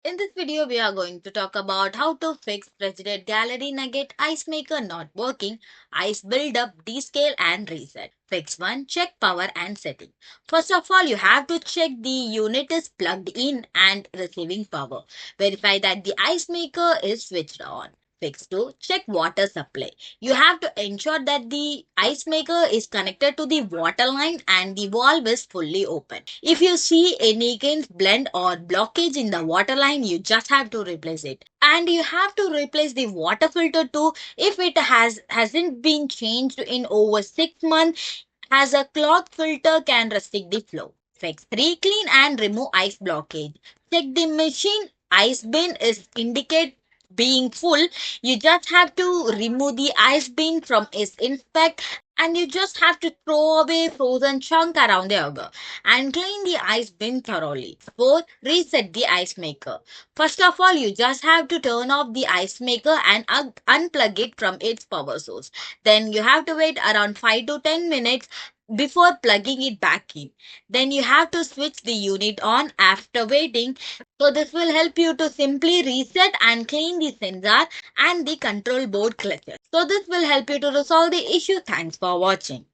In this video, we are going to talk about how to fix Frigidaire Gallery Nugget ice maker not working, ice buildup, descale and reset. Fix 1. Check power and setting. First of all, you have to check the unit is plugged in and receiving power. Verify that the ice maker is switched on. Fix 2. Check water supply. You have to ensure that the ice maker is connected to the water line and the valve is fully open. If you see any kind of blend or blockage in the water line, you just have to replace it. And you have to replace the water filter too if it hasn't been changed in over 6 months, as a cloth filter can restrict the flow. Fix 3. Clean and remove ice blockage. Check the machine ice bin is indicate being full. You just have to remove the ice bin from its inspect, and you just have to throw away frozen chunk around the agar and clean the ice bin thoroughly. 4. Reset the ice maker. First of all, you just have to turn off the ice maker and unplug it from its power source. Then you have to wait around 5 to 10 minutes before plugging it back in. Then you have to switch the unit on after waiting. So this will help you to simply reset and clean the sensor and the control board clutches. So this will help you to resolve the issue. Thanks for watching.